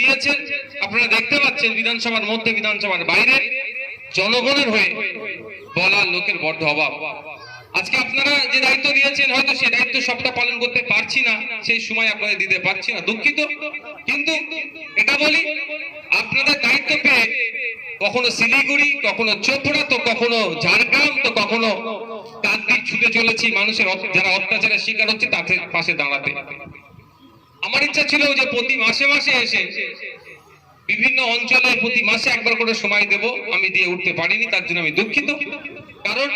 দিয়েছেন আপনারা দেখতে পাচ্ছেন, বিধানসভার মধ্যে বিধানসভার বাইরে জনগণের হয়ে বলার লোকের বড্ড অভাব। আজকে আপনারা যে দায়িত্ব দিয়েছেন, হয়তো সেই দায়িত্ব সবটা পালন করতে পারছি না, সেই সময় আপনাদের দিতে পারছি না, দুঃখিত। কিন্তু এটা বলি, আপনাদের দায়িত্ব পেয়ে কখনো শিলিগুড়ি, কখনো চোপড়া, তো কখনো ঝাড়গ্রাম, তো কখনো কাকদ্বীপ ছুটে চলেছি মানুষের যারা অত্যাচারের শিকার হচ্ছে তাদের পাশে দাঁড়াতে। আমার ইচ্ছা ছিল যে প্রতি মাসে মাসে এসে বিভিন্ন অঞ্চলে প্রতি মাসে একবার করে সময় দেব, আমি দিয়ে উঠতে পারিনি, তার জন্য আমি দুঃখিত। কারণ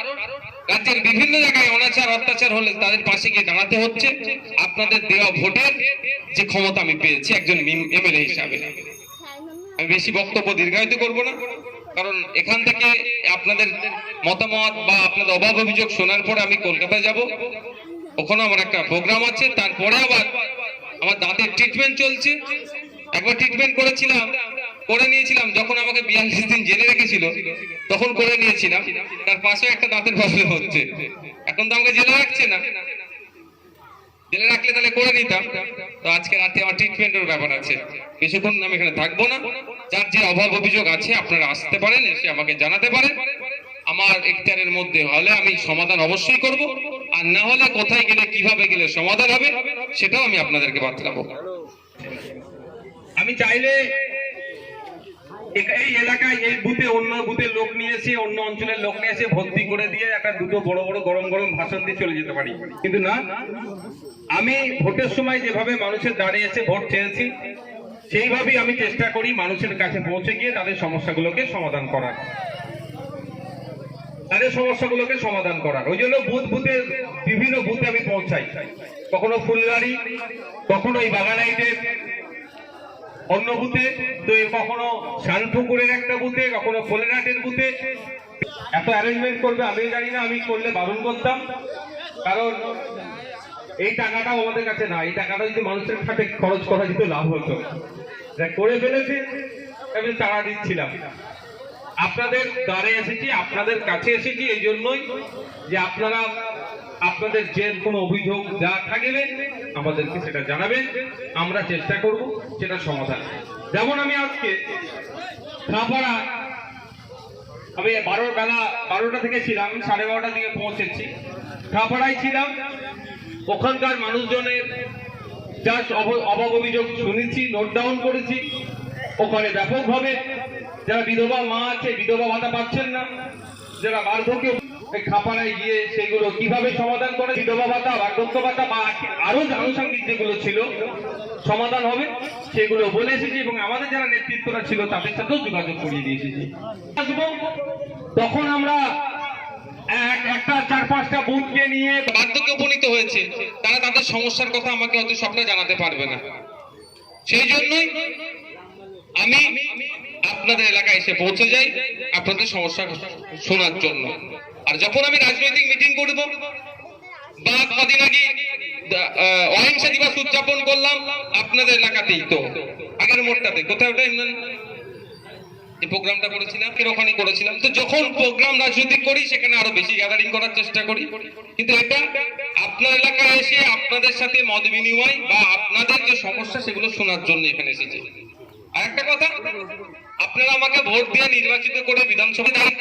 রাজ্যের বিভিন্ন জায়গায় অনাচার অত্যাচার হলে তাদের পাশে গিয়ে দাঁড়াতে হচ্ছে। আপনাদের দেওয়া ভোটের যে ক্ষমতা আমি পেয়েছি একজন এমএলএ হিসাবে, আমি বেশি বক্তব্য দীর্ঘায়িত করব না, কারণ এখান থেকে আপনাদের মতামত বা আপনাদের অভাব অভিযোগ শোনার পরে আমি কলকাতায় যাব, ওখানে আমার একটা প্রোগ্রাম আছে। তারপরে আবার আমার দাঁতের ট্রিটমেন্ট চলছে। একবার ট্রিটমেন্ট করে নিয়েছিলাম যখন আমাকে 42 দিন জেলে রেখেছিল, তখন করে নিয়েছিলাম। তার পাশে একটা দাঁতের প্রবলেম হচ্ছে, এখন তো আমাকে জেলে রাখছে না, জেলে রাখলে তাহলে করে নিতাম। তো আজকে রাতে আমার ট্রিটমেন্টের ব্যাপার আছে, বেশিক্ষণ আমি এখানে থাকবো না। যার যে অভাব অভিযোগ আছে আপনারা আসতে পারেন, এসে আমাকে জানাতে পারেন। আমার এখতিয়ারের মধ্যে হলে আমি সমাধান অবশ্যই করব, আর না হলে কোথায় গেলে কিভাবে গেলে সমাধান হবে সেটাও আমি আপনাদেরকে বাতলাবো। আমি চাইলে এই এলাকায় এই বুথে অন্য বুথের লোক নিয়ে এসে, অন্য অঞ্চলের লোক নিয়ে এসে ভর্তি করে দিয়ে একটা দুটো বড় বড় গরম গরম ভাষণ দিয়ে চলে যেতে পারি, কিন্তু না, আমি ভোটের সময় যেভাবে মানুষের দাঁড়িয়ে এসে ভোট চেয়েছি সেইভাবেই আমি চেষ্টা করি মানুষের কাছে পৌঁছে গিয়ে তাদের সমস্যাগুলোকে সমাধান করার। ওই জন্য বুথের বিভিন্ন বুথে আমি পৌঁছাই, কখনো ফুলগাড়ি, কখনো এই বাগানাইটের অন্য বুথে, তো কখনো শানপুকুরের একটা বুথে, কখনো ফোলেরহাটের বুথে। এত অ্যারেঞ্জমেন্ট করবে আমি জানি না, আমি করলে বারণ করতাম, কারণ এই টাকাটাও আমাদের কাছে না, এই টাকাটা যদি মানুষের খাতে খরচ করা যেত লাভ হতো, করে ফেলেছে আমি তাড়া দিচ্ছিলাম। আপনাদের দ্বারে এসেছি, আপনাদের কাছে এসেছি এই জন্যই যে আপনারা আপনাদের যে কোনো অভিযোগ যা থাকবে আমাদেরকে সেটা জানাবেন, আমরা চেষ্টা করব সেটা সমাধান। যেমন আমি আজকে খাপাড়া, আমি বেলা 12টা থেকে ছিলাম, 12:30টার দিকে পৌঁছেছি। খাপাড়ায় ছিলাম, ওখানকার মানুষজনের যা অভাব অভিযোগ শুনেছি, নোট ডাউন করেছি। ওখানে ব্যাপকভাবে যারা বিধবা মা আছে, বিধবা ভাতা পাচ্ছেন না, যারা বার্ধক্য, খাপাড়ায় গিয়ে সেগুলো কিভাবে সমাধান করে বিধবা ভাতা, বার্ধক্য ভাতা বা আরো আনুষঙ্গিক যেগুলো ছিল সমাধান হবে সেগুলো বলে এসেছি, এবং আমাদের যারা নেতৃত্বরা ছিল তাদের সাথেও যোগাযোগ করিয়ে দিয়ে এসেছি। তখন আমরা একটা 4-5টা বুথকে নিয়ে বার্ধক্যে উপনীত হয়েছে, তারা তাদের সমস্যার কথা আমাকে হয়তো সবটা জানাতে পারবে না, সেই জন্যই আমি আপনাদের এলাকায় এসে পৌঁছে যাই আপনাদের সমস্যা শোনার জন্য। আর যখন আমি রাজনৈতিক মিটিং করব বা কদিন আগে অহিংসা দিবস উদযাপন করলাম আপনাদের এলাকাতেই, তো আগের মোড়টাতে কোথায় ওটা এই প্রোগ্রামটা করেছিলাম, ওখানে করেছিলাম। তো যখন প্রোগ্রাম রাজনৈতিক করি সেখানে আরো বেশি গ্যাদারিং করার চেষ্টা করি, কিন্তু এটা আপনার এলাকায় এসে আপনাদের সাথে মত বিনিময় বা আপনাদের যে সমস্যা সেগুলো শোনার জন্য এখানে এসেছি। আর একটা কথা, আপনারা আমাকে ভোট দিয়ে নির্বাচিত করে বিধানসভায়